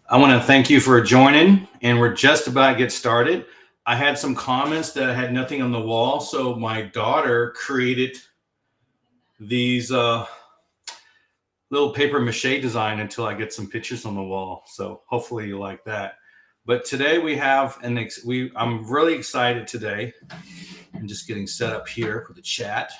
I want to thank you for joining, and we're just about to get started. I had some comments that had nothing on the wall, so my daughter created these little paper mache design until I get some pictures on the wall. So hopefully you like that. But today we have I'm really excited today. I'm just getting set up here for the chat.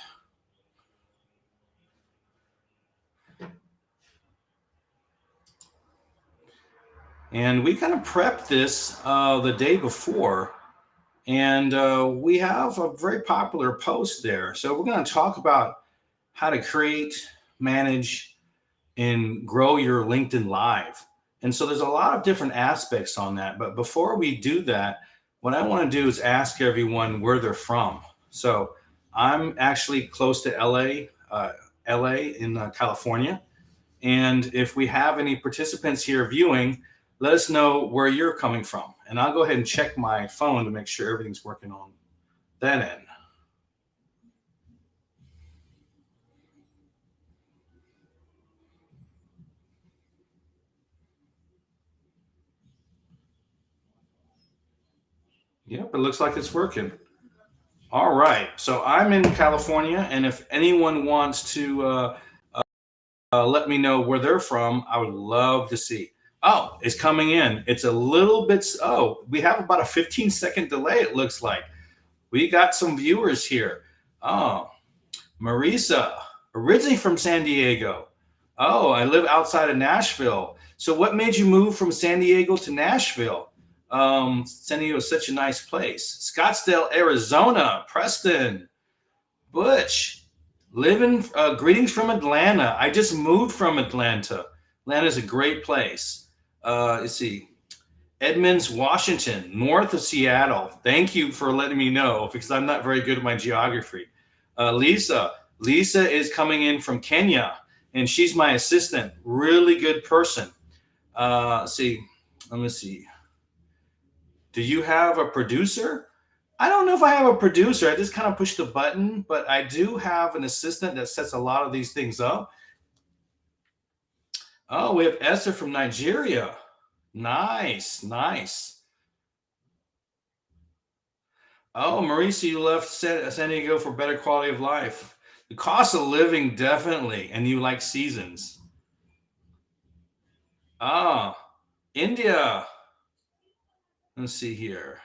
And we kind of prepped this the day before, and we have a very popular post there. So we're going to talk about how to create, manage, and grow your LinkedIn Live. And so there's a lot of different aspects on that. But before we do that, what I want to do is ask everyone where they're from. So I'm actually close to LA in California. And if we have any participants here viewing, let us know where you're coming from. And I'll go ahead and check my phone to make sure everything's working on that end. Yep, it looks like it's working. All right. So I'm in California, and if anyone wants to let me know where they're from, I would love to see. Oh, it's coming in. It's a little bit. Oh, we have about a 15-second delay, it looks like. We got some viewers here. Oh, Marisa, originally from San Diego. Oh, I live outside of Nashville. So, what made you move from San Diego to Nashville? San Diego is such a nice place. Scottsdale, Arizona. Preston, Butch, living. Greetings from Atlanta. I just moved from Atlanta. Atlanta is a great place. Let's see. Edmonds, Washington, north of Seattle. Thank you for letting me know because I'm not very good at my geography. Lisa is coming in from Kenya, and she's my assistant. Really good person. Let me see. Do you have a producer? I don't know if I have a producer. I just kind of push the button, but I do have an assistant that sets a lot of these things up. Oh, we have Esther from Nigeria. Nice, nice. Oh, Mauricio, you left San Diego for better quality of life. The cost of living, definitely, and you like seasons. Ah, India. Let's see here.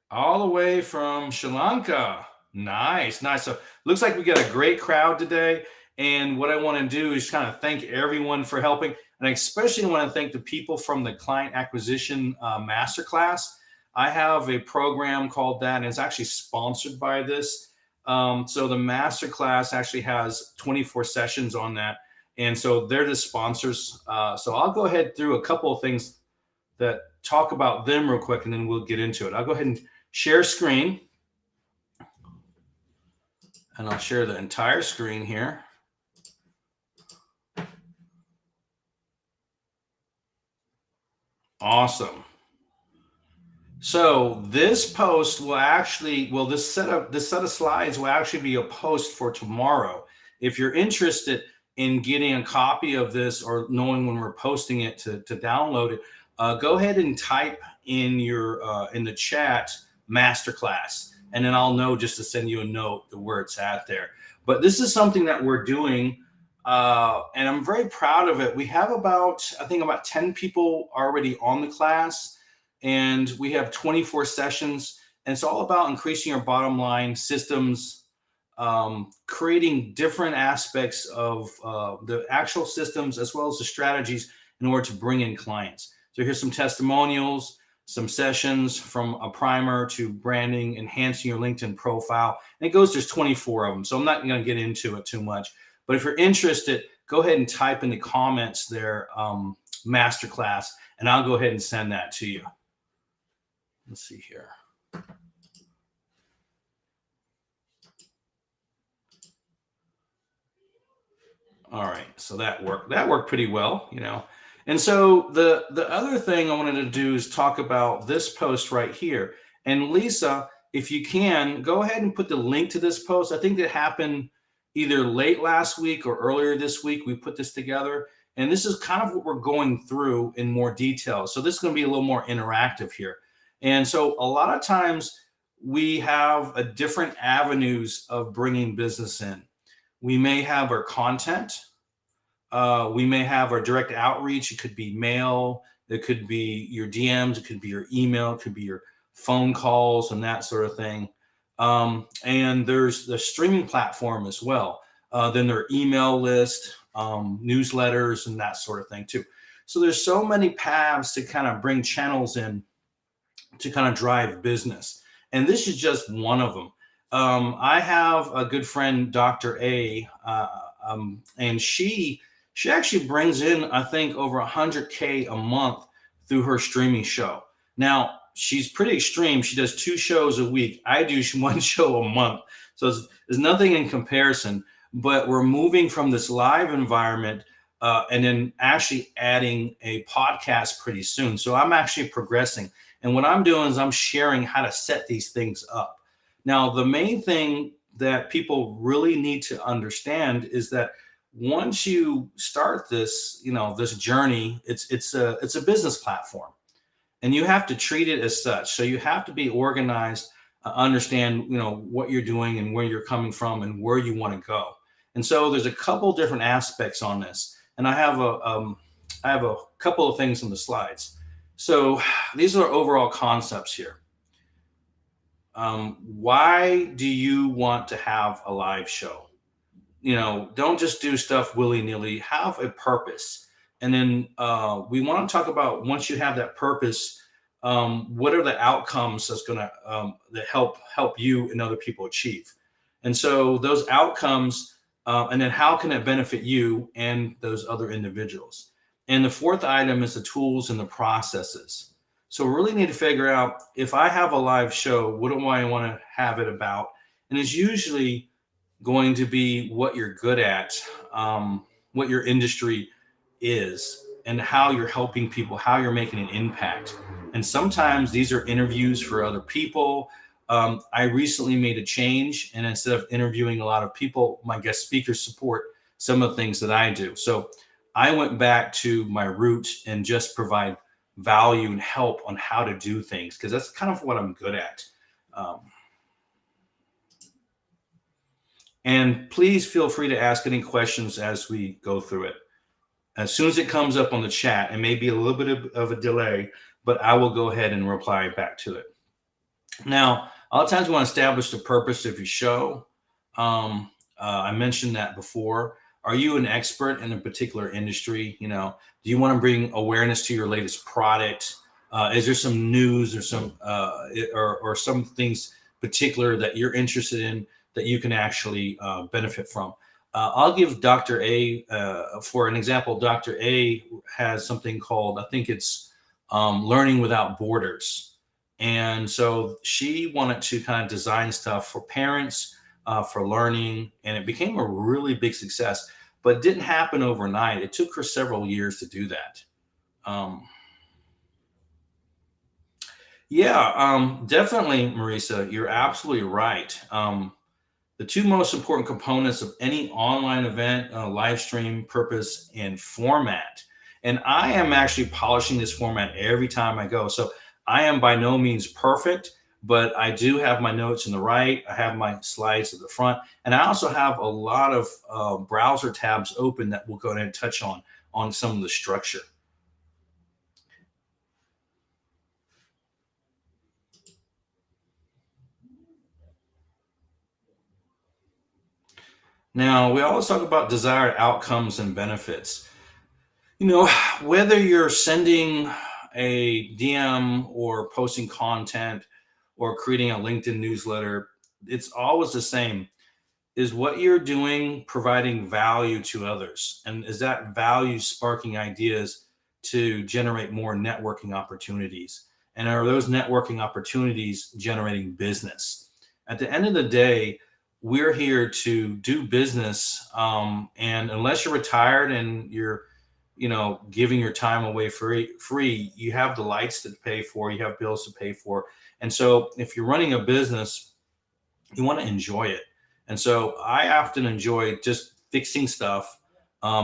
All the way from Sri Lanka. Nice, nice. So looks like we got a great crowd today. And what I want to do is kind of thank everyone for helping. And I especially want to thank the people from the client acquisition masterclass. I have a program called that, and it's actually sponsored by this. So the masterclass actually has 24 sessions on that. And so they're the sponsors. So I'll go ahead through a couple of things that talk about them real quick, and then we'll get into it. I'll go ahead and share screen. And I'll share the entire screen here. Awesome. So this post will actually, this set of slides will actually be a post for tomorrow. If you're interested in getting a copy of this or knowing when we're posting it to download it, go ahead and type in in the chat masterclass, and then I'll know just to send you a note where it's at there. But this is something that we're doing, and I'm very proud of it. We have about 10 people already on the class, and we have 24 sessions. And it's all about increasing your bottom line systems, creating different aspects of the actual systems as well as the strategies in order to bring in clients. So here's some testimonials, some sessions from a primer to branding, enhancing your LinkedIn profile. And there's 24 of them. So I'm not going to get into it too much. But if you're interested, go ahead and type in the comments there, masterclass, and I'll go ahead and send that to you. Let's see here. All right, so that worked pretty well, And so the other thing I wanted to do is talk about this post right here. And Lisa, if you can, go ahead and put the link to this post. I think that happened either late last week or earlier this week. We put this together. And this is kind of what we're going through in more detail. So this is going to be a little more interactive here. And so a lot of times we have a different avenues of bringing business in. We may have our content. We may have our direct outreach. It could be mail. It could be your DMs. It could be your email. It could be your phone calls and that sort of thing. And there's the streaming platform as well. Then their email list, newsletters, and that sort of thing too. So there's so many paths to kind of bring channels in to kind of drive business. And this is just one of them. I have a good friend, Dr. A, and she actually brings in, I think, over 100K a month through her streaming show. Now, she's pretty extreme. She does 2 shows a week. I do 1 show a month. So there's nothing in comparison, but we're moving from this live environment and then actually adding a podcast pretty soon. So I'm actually progressing. And what I'm doing is I'm sharing how to set these things up. Now, the main thing that people really need to understand is that once you start this, this journey, it's a business platform, and you have to treat it as such. So you have to be organized, understand, what you're doing and where you're coming from and where you want to go. And so there's a couple different aspects on this, and I have a couple of things on the slides. So these are overall concepts here. Why do you want to have a live show? Don't just do stuff willy-nilly. Have a purpose. And then we want to talk about, once you have that purpose, what are the outcomes that's going to that help you and other people achieve? And so those outcomes, and then how can it benefit you and those other individuals? And the fourth item is the tools and the processes. So we really need to figure out, if I have a live show, what do I want to have it about? And it's usually going to be what you're good at, what your industry is, and how you're helping people, how you're making an impact. And sometimes these are interviews for other people. I recently made a change, and instead of interviewing a lot of people, my guest speakers support some of the things that I do. So I went back to my roots and just provide value and help on how to do things, because that's kind of what I'm good at. And please feel free to ask any questions as we go through it. As soon as it comes up on the chat, it may be a little bit of a delay, but I will go ahead and reply back to it. Now, a lot of times we want to establish the purpose of your show. I mentioned that before. Are you an expert in a particular industry? Do you want to bring awareness to your latest product? Is there some news or some things particular that you're interested in that you can actually benefit from? I'll give Dr. A, for an example. Dr. A has something called, I think it's Learning Without Borders. And so she wanted to kind of design stuff for parents, for learning, and it became a really big success, but it didn't happen overnight. It took her several years to do that. Definitely, Marisa, you're absolutely right. The 2 most important components of any online event, live stream, purpose, and format. And I am actually polishing this format every time I go. So I am by no means perfect, but I do have my notes in the right. I have my slides at the front. And I also have a lot of browser tabs open that we'll go ahead and touch on some of the structure. Now, we always talk about desired outcomes and benefits. Whether you're sending a DM or posting content or creating a LinkedIn newsletter, it's always the same. Is what you're doing providing value to others? And is that value sparking ideas to generate more networking opportunities? And are those networking opportunities generating business? At the end of the day, we're here to do business. And unless you're retired and you're giving your time away free, you have the lights to pay for, you have bills to pay for. And so if you're running a business, you want to enjoy it. And so I often enjoy just fixing stuff,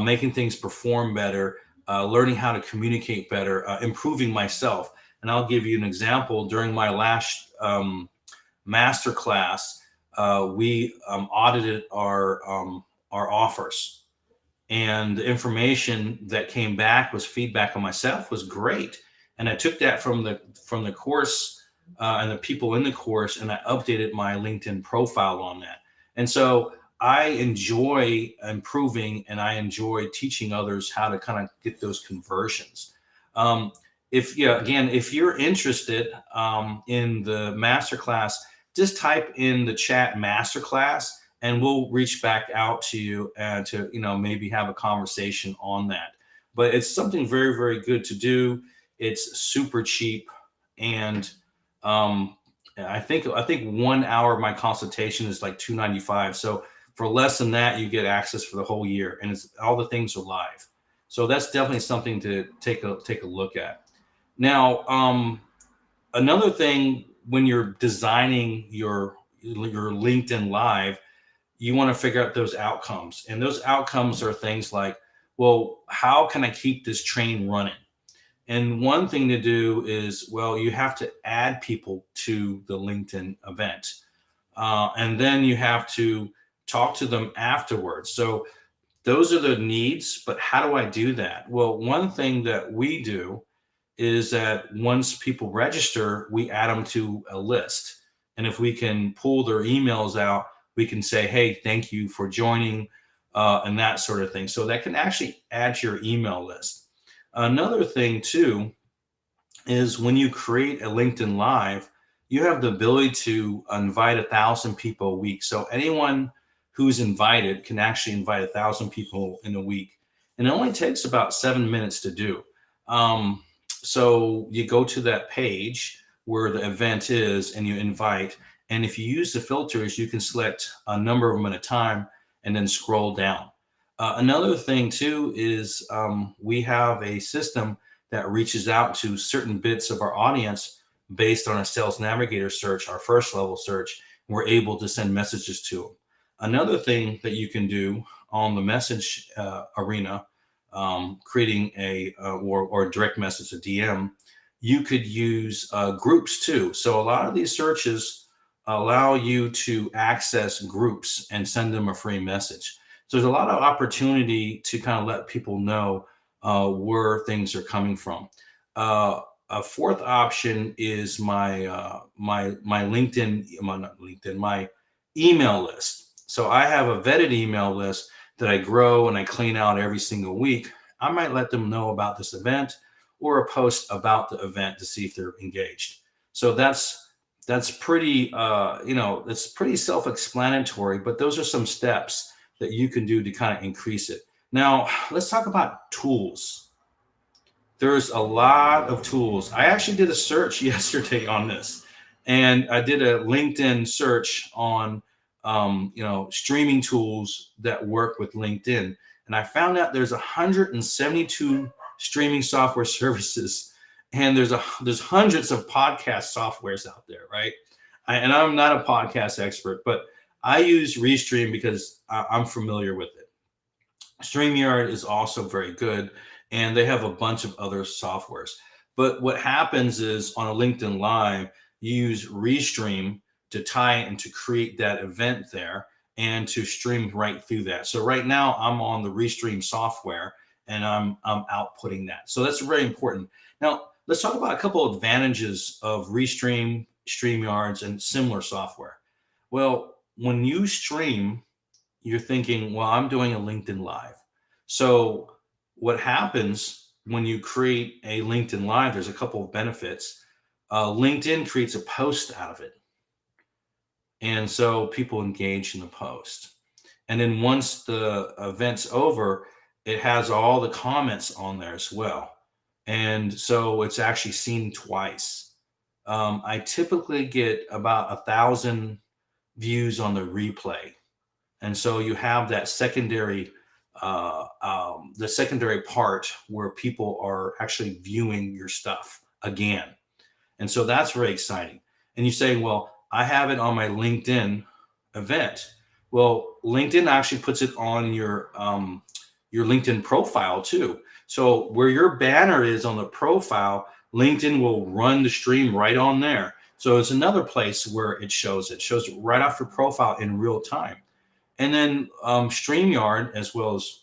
making things perform better, learning how to communicate better, improving myself. And I'll give you an example. During my last master class, we audited our offers, and the information that came back was feedback on myself was great. And I took that from the course and the people in the course, and I updated my LinkedIn profile on that. And so I enjoy improving, and I enjoy teaching others how to kind of get those conversions. Um, if yeah, again, if you're interested in the masterclass, just type in the chat masterclass, and we'll reach back out to you and to maybe have a conversation on that. But it's something very, very good to do. It's super cheap, and um, I think 1 hour of my consultation is like $295. So for less than that, you get access for the whole year, and it's all the things are live. So that's definitely something to take a look at. Now, another thing, when you're designing your LinkedIn Live, you want to figure out those outcomes. And those outcomes are things like, well, how can I keep this train running? And one thing to do is, well, you have to add people to the LinkedIn event. And then you have to talk to them afterwards. So those are the needs, but how do I do that? Well, one thing that we do is that once people register, we add them to a list. And if we can pull their emails out, we can say, hey, thank you for joining, and that sort of thing. So that can actually add to your email list. Another thing, too, is when you create a LinkedIn Live, you have the ability to invite 1,000 people a week. So anyone who's invited can actually invite 1,000 people in a week. And it only takes about 7 minutes to do. So you go to that page where the event is and you invite. And if you use the filters, you can select a number of them at a time and then scroll down. Another thing, too, is we have a system that reaches out to certain bits of our audience based on a Sales Navigator search, our first level search. We're able to send messages to them. Another thing that you can do on the message arena, creating or a direct message, a DM, you could use groups too. So a lot of these searches allow you to access groups and send them a free message. So there's a lot of opportunity to kind of let people know where things are coming from. A fourth option is my LinkedIn, not LinkedIn, my email list. So I have a vetted email list that I grow and I clean out every single week. I might let them know about this event or a post about the event to see if they're engaged. So that's pretty it's pretty self-explanatory, but those are some steps that you can do to kind of increase it. Now, let's talk about tools. There's a lot of tools. I actually did a search yesterday on this, and I did a LinkedIn search on streaming tools that work with LinkedIn, and I found out there's 172 streaming software services, and there's hundreds of podcast softwares out there, right? And I'm not a podcast expert, but I use Restream because I'm familiar with it. StreamYard is also very good, and they have a bunch of other softwares. But what happens is on a LinkedIn Live, you use Restream to tie and to create that event there and to stream right through that. So right now I'm on the Restream software and I'm outputting that. So that's very important. Now let's talk about a couple of advantages of Restream, StreamYards, and similar software. Well, when you stream, you're thinking, well, I'm doing a LinkedIn Live. So what happens when you create a LinkedIn Live, there's a couple of benefits. LinkedIn creates a post out of it. And so people engage in the post. And then once the event's over, it has all the comments on there as well. And so it's actually seen twice. I typically get about 1,000 views on the replay. And so you have that the secondary part where people are actually viewing your stuff again. And so that's very exciting. And you say, well, I have it on my LinkedIn event. Well, LinkedIn actually puts it on your LinkedIn profile too. So where your banner is on the profile, LinkedIn will run the stream right on there. So it's another place where it shows it. Shows it right off your profile in real time. And then StreamYard, as well as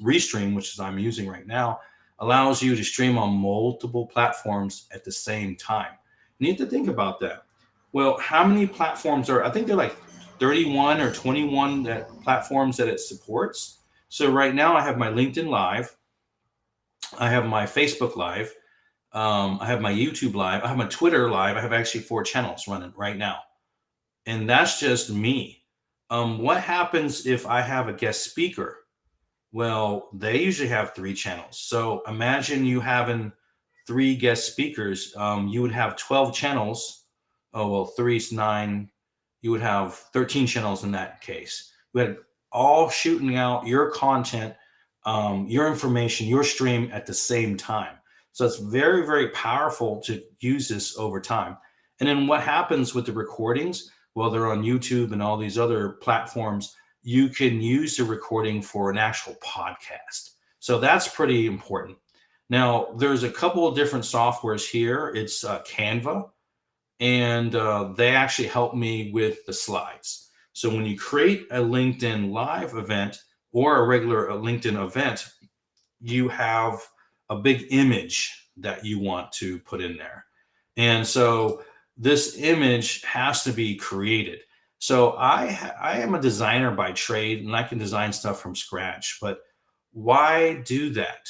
Restream, which is I'm using right now, allows you to stream on multiple platforms at the same time. You need to think about that. Well, how many platforms are? I think they're like 31 or 21 platforms that it supports. So right now I have my LinkedIn Live, I have my Facebook Live, I have my YouTube Live, I have my Twitter Live. I have actually 4 channels running right now, and that's just me. What happens if I have a guest speaker? Well, they usually have 3 channels. So imagine you having 3 guest speakers. You would have 12 channels. Oh, well, three is 9. You would have 13 channels in that case. You had all shooting out your content, your information, your stream at the same time. So it's very, very powerful to use this over time. And then what happens with the recordings? Well, they're on YouTube and all these other platforms. You can use the recording for an actual podcast. So that's pretty important. Now, there's a couple of different softwares here. It's Canva, and they actually help me with the slides. So when you create a LinkedIn Live event or a regular LinkedIn event, you have a big image that you want to put in there. And so this image has to be created. So I am a designer by trade, and I can design stuff from scratch. But why do that?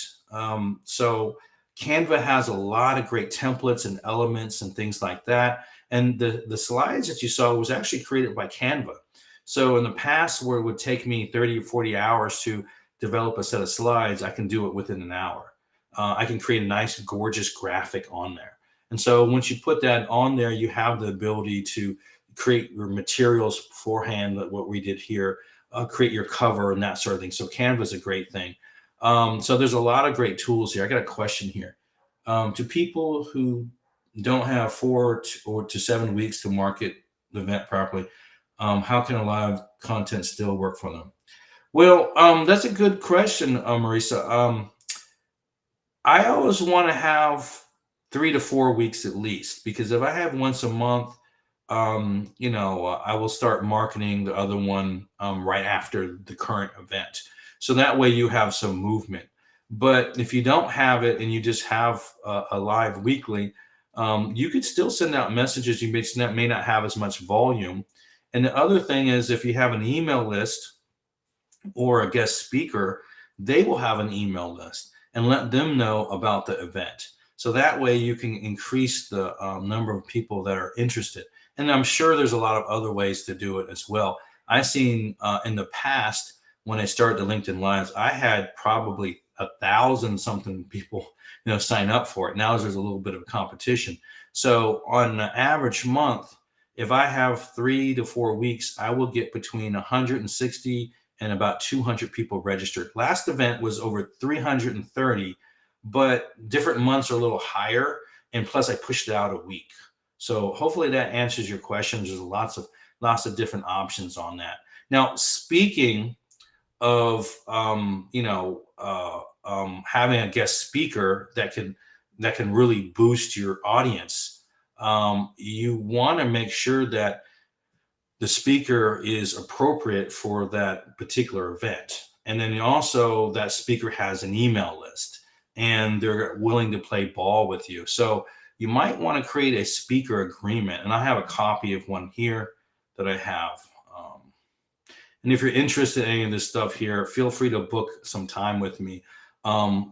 So Canva has a lot of great templates and elements and things like that. And the slides that you saw was actually created by Canva. So in the past, where it would take me 30 or 40 hours to develop a set of slides, I can do it within an hour. I can create a nice, gorgeous graphic on there. And so once you put that on there, you have the ability to create your materials beforehand, like what we did here, create your cover and that sort of thing. So Canva is a great thing. So there's a lot of great tools here. I got a question here. To people who don't have 4 to 7 weeks to market the event properly, how can a live content still work for them? Well, that's a good question, Marisa. I always want to have 3 to 4 weeks at least, because if I have once a month, I will start marketing the other one right after the current event. So that way you have some movement. But if you don't have it and you just have a live weekly, you could still send out messages. You may not have as much volume. And the other thing is, if you have an email list or a guest speaker, they will have an email list and let them know about the event. So that way you can increase the number of people that are interested. And I'm sure there's a lot of other ways to do it as well. I've seen in the past, when I started the LinkedIn Lives, I had probably 1,000 something people, sign up for it. Now there's a little bit of competition. So on an average month, if I have 3 to 4 weeks, I will get between 160 and about 200 people registered. Last event was over 330, but different months are a little higher. And plus I pushed it out a week. So hopefully that answers your questions. There's lots of different options on that. Now, speaking of, having a guest speaker that can really boost your audience, you want to make sure that the speaker is appropriate for that particular event. And then also that speaker has an email list and they're willing to play ball with you. So you might want to create a speaker agreement. And I have a copy of one here that I have. And if you're interested in any of this stuff here, feel free to book some time with me.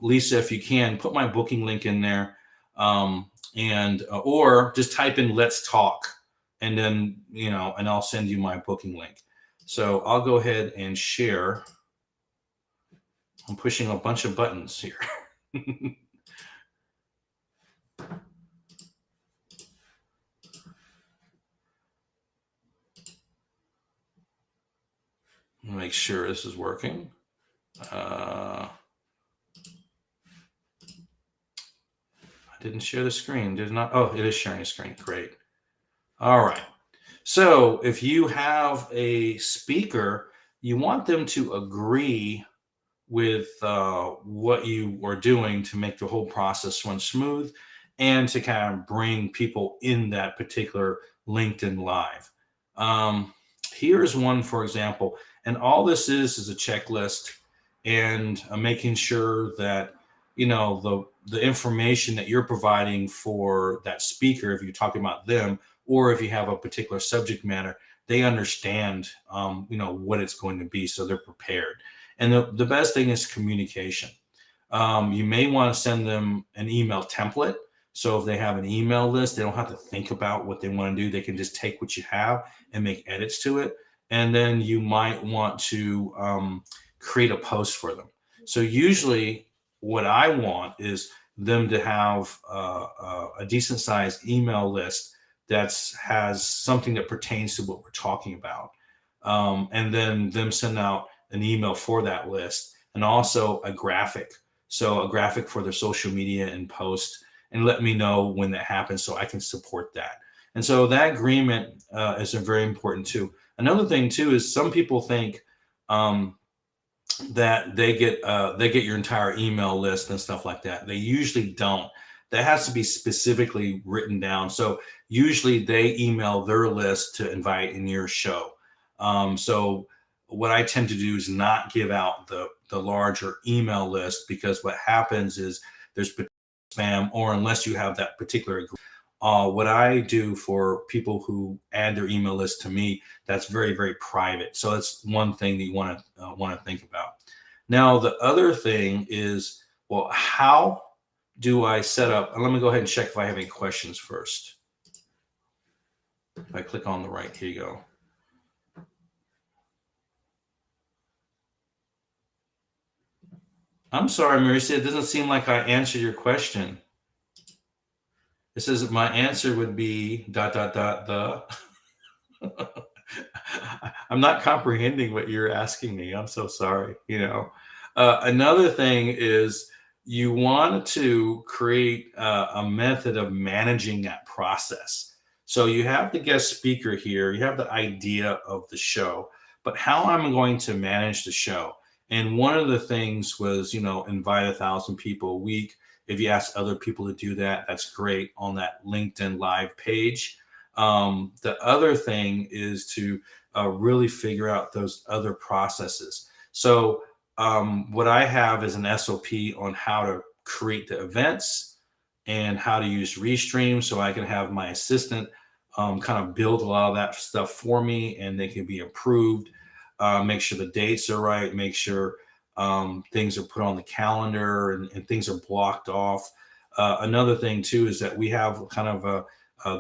Lisa, if you can, put my booking link in there, or just type in "Let's Talk," and then and I'll send you my booking link. So I'll go ahead and share. I'm pushing a bunch of buttons here. Make sure this is working. I didn't share the screen, did not. Oh, it is sharing a screen. Great. All right. So if you have a speaker, you want them to agree with what you are doing to make the whole process run smooth and to kind of bring people in that particular LinkedIn Live. Um, Here's one, for example, and all this is a checklist and making sure that the information that you're providing for that speaker, if you're talking about them, or if you have a particular subject matter, they understand what it's going to be, so they're prepared. And the best thing is communication. You may want to send them an email template. So if they have an email list, they don't have to think about what they want to do. They can just take what you have and make edits to it. And then you might want to create a post for them. So usually what I want is them to have a decent sized email list that has something that pertains to what we're talking about. And then them send out an email for that list and also a graphic. So a graphic for their social media and post, and let me know when that happens so I can support that. And so that agreement is very important too. Another thing too is some people think um, that they get your entire email list and stuff like that. They usually don't. That has to be specifically written down. So usually they email their list to invite in your show. So what I tend to do is not give out the larger email list, because what happens is there's spam, or unless you have that particular what I do for people who add their email list to me, that's very, very private. So that's one thing that you want to think about. Now, the other thing is, well, how do I set up? And let me go ahead and check if I have any questions first. If I click on the right, here you go. I'm sorry, Marissa, it doesn't seem like I answered your question. It says my answer would be dot dot dot the. I'm not comprehending what you're asking me. I'm so sorry. Another thing is you want to create a method of managing that process. So you have the guest speaker here, you have the idea of the show, but how am I going to manage the show? And one of the things was, invite 1,000 people a week. If you ask other people to do that, that's great on that LinkedIn Live page. The other thing is to really figure out those other processes. So what I have is an SOP on how to create the events and how to use Restream, so I can have my assistant kind of build a lot of that stuff for me, and they can be approved. Make sure the dates are right, make sure things are put on the calendar, and things are blocked off. Another thing too is that we have kind of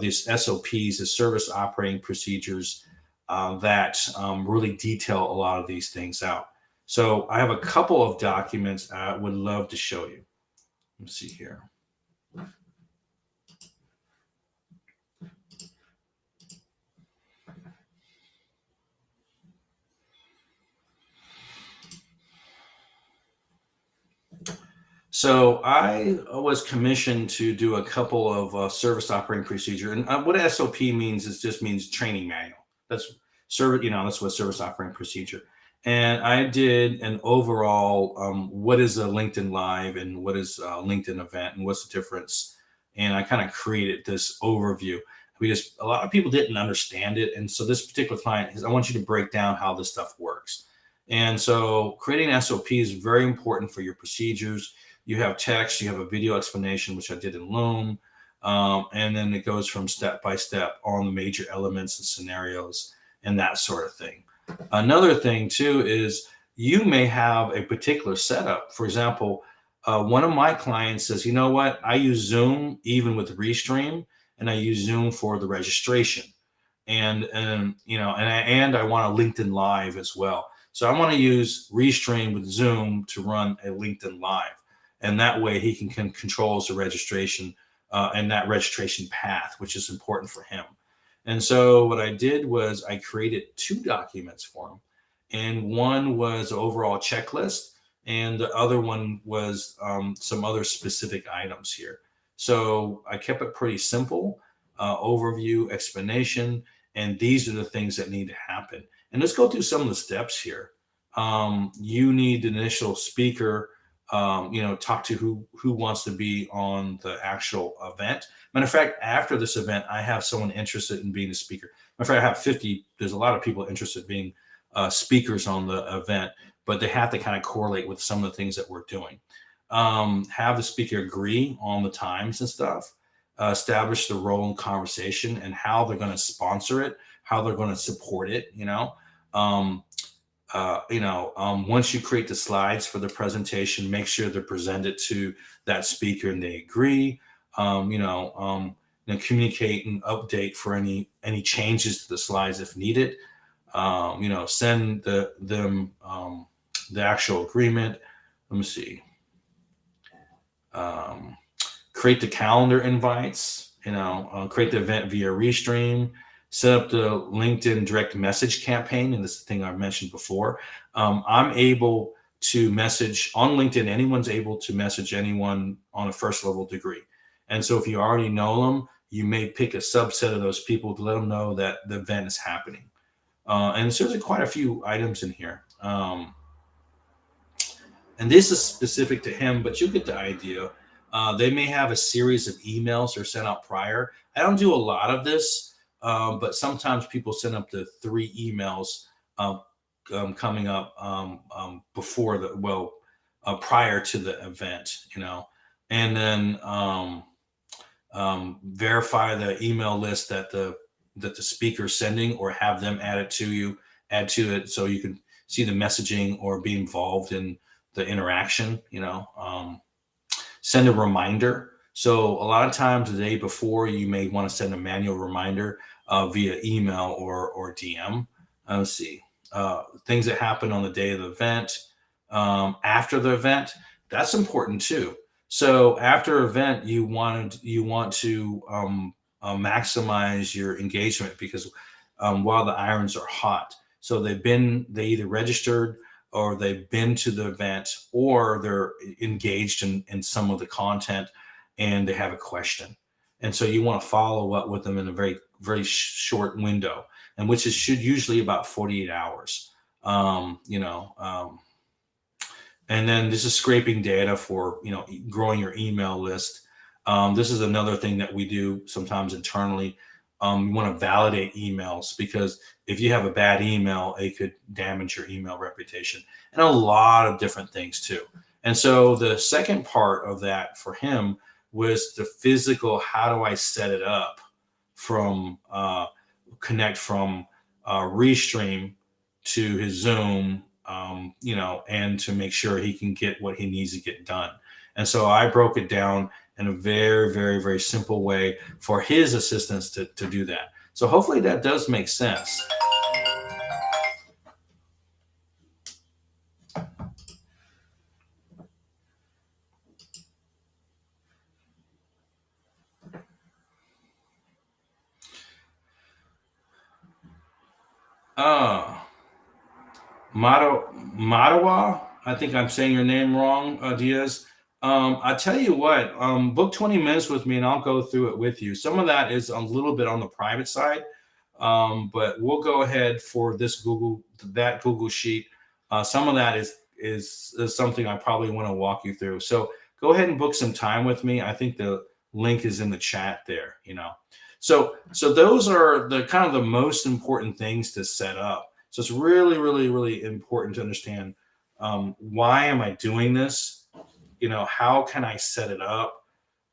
these SOPs, the service operating procedures, that really detail a lot of these things out. So I have a couple of documents I would love to show you. Let's see here. So I was commissioned to do a couple of service operating procedure, and what SOP means is just means training manual. That's that's what service operating procedure. And I did an overall what is a LinkedIn Live and what is a LinkedIn event and what's the difference. And I kind of created this overview because a lot of people didn't understand it, and so this particular client is, I want you to break down how this stuff works. And so creating an SOP is very important for your procedures. You have text, you have a video explanation, which I did in Loom. And then it goes from step by step on the major elements and scenarios and that sort of thing. Another thing too is you may have a particular setup. For example, one of my clients says, you know what, I use Zoom even with Restream, and I use Zoom for the registration. And I want a LinkedIn Live as well. So I want to use Restream with Zoom to run a LinkedIn Live. And that way he can controls the registration and that registration path, which is important for him. And so what I did was I created two documents for him. And one was overall checklist, and the other one was some other specific items here. So I kept it pretty simple, overview, explanation, and these are the things that need to happen. And let's go through some of the steps here. you need an initial speaker, talk to who wants to be on the actual event. Matter of fact, after this event, I have someone interested in being a speaker. Matter of fact, I have 50. There's a lot of people interested in being speakers on the event, but they have to kind of correlate with some of the things that we're doing. Have the speaker agree on the times and stuff, establish the role in conversation and how they're going to sponsor it, how they're going to support it, um, once you create the slides for the presentation, make sure they're presented to that speaker and they agree. Communicate and update for any changes to the slides if needed. Send them the actual agreement. Let me see. Create the calendar invites. Create the event via Restream. Set up the LinkedIn direct message campaign, and this is the thing I mentioned before. I'm able to message on LinkedIn. Anyone's able to message anyone on a first level degree, and so if you already know them, you may pick a subset of those people to let them know that the event is happening. And there's quite a few items in here. And this is specific to him, but you get the idea. They may have a series of emails they're sent out prior. I don't do a lot of this, but sometimes people send up to 3 emails coming up before prior to the event, and then verify the email list that the speaker's sending, or have them add to it so you can see the messaging or be involved in the interaction. Send a reminder. So a lot of times the day before, you may want to send a manual reminder via email or DM. Let's see. Things that happen on the day of the event, after the event, that's important too. So after event, you want to maximize your engagement, because while the irons are hot, so they either registered, or they've been to the event, or they're engaged in some of the content and they have a question. And so you want to follow up with them in a very, very short window, and which should usually about 48 hours. And then this is scraping data for, growing your email list. This is another thing that we do sometimes internally. You want to validate emails, because if you have a bad email, it could damage your email reputation, and a lot of different things too. And so the second part of that for him was the physical. How do I set it up from connect from Restream to his Zoom, and to make sure he can get what he needs to get done. And so I broke it down in a very, very, very simple way for his assistants to do that. So hopefully that does make sense. Madawa, I think I'm saying your name wrong, Diaz. I tell you what, book 20 minutes with me and I'll go through it with you. Some of that is a little bit on the private side, but we'll go ahead for that Google sheet. Some of that is something I probably want to walk you through. So go ahead and book some time with me. I think the link is in the chat there. So those are the kind of the most important things to set up. So it's really, really, really important to understand, why am I doing this? How can I set it up?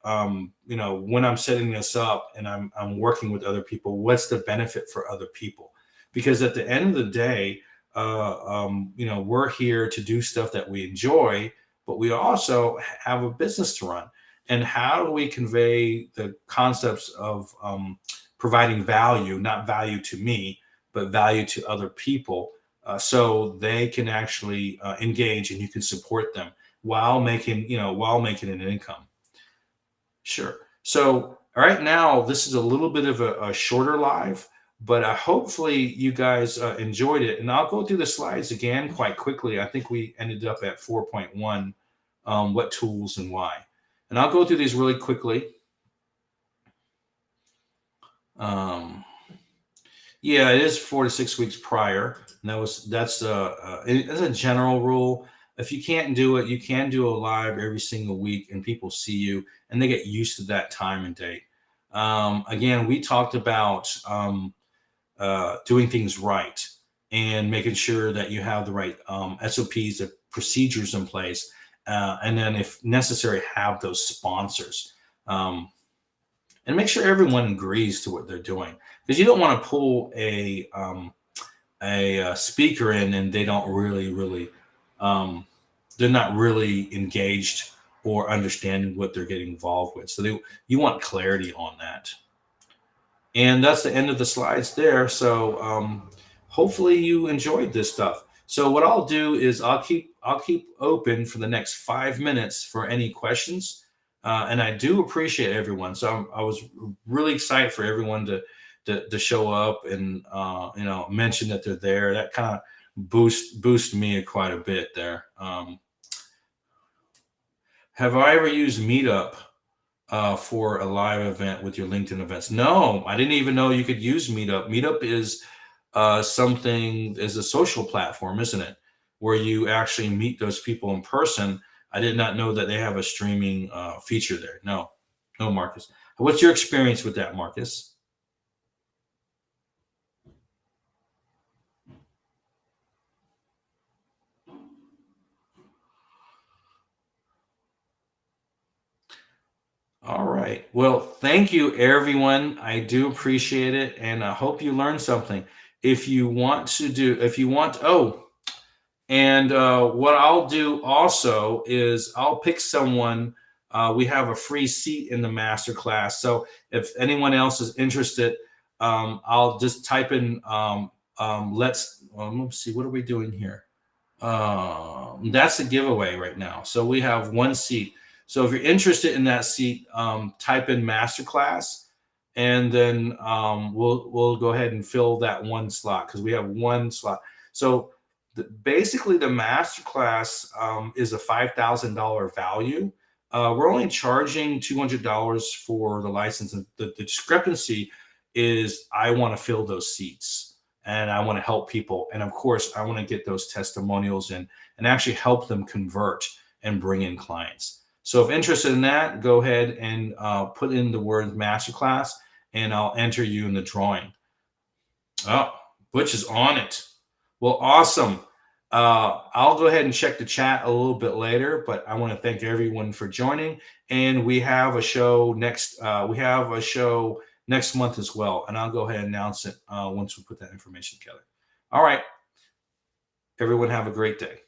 When I'm setting this up and I'm working with other people, what's the benefit for other people? Because at the end of the day, we're here to do stuff that we enjoy, but we also have a business to run. And how do we convey the concepts of providing value, not value to me, but value to other people, so they can actually engage and you can support them while making an income. Sure. So right now, this is a little bit of a shorter live, but hopefully you guys enjoyed it. And I'll go through the slides again quite quickly. I think we ended up at 4.1, what tools and why. And I'll go through these really quickly. Yeah, it is 4 to 6 weeks prior. And that's a general rule. If you can't do it, you can do a live every single week, and people see you and they get used to that time and date. Again, we talked about doing things right and making sure that you have the right SOPs, the procedures in place, and then, if necessary, have those sponsors. Um, and make sure everyone agrees to what they're doing, because you don't want to pull a speaker in and they don't really um, they're not really engaged or understanding what they're getting involved with. So you want clarity on that. And that's the end of the slides there. So hopefully you enjoyed this stuff. So what I'll do is I'll keep open for the next 5 minutes for any questions. And I do appreciate everyone. So I was really excited for everyone to show up and mention that they're there. That kind of boost me quite a bit there. Have I ever used Meetup for a live event with your LinkedIn events? No, I didn't even know you could use Meetup. Meetup is a social platform, isn't it? Where you actually meet those people in person. I did not know that they have a streaming feature there. No, no, Marcus. What's your experience with that, Marcus? All right. Well, thank you, everyone. I do appreciate it, and I hope you learned something. If you want, oh, and what I'll do also is I'll pick someone. We have a free seat in the master class. So if anyone else is interested, I'll just type in let's see, what are we doing here? That's a giveaway right now. So we have one seat. So if you're interested in that seat, type in masterclass, and then we'll go ahead and fill that one slot, because we have one slot. So basically, the masterclass is a $5,000 value. We're only charging $200 for the license. And the discrepancy is I want to fill those seats and I want to help people. And of course, I want to get those testimonials in and actually help them convert and bring in clients. So if interested in that, go ahead and put in the word masterclass, and I'll enter you in the drawing. Oh, Butch is on it. Well, awesome. I'll go ahead and check the chat a little bit later, but I want to thank everyone for joining. And we have a show next. We have a show next month as well, and I'll go ahead and announce it once we put that information together. All right, everyone, have a great day.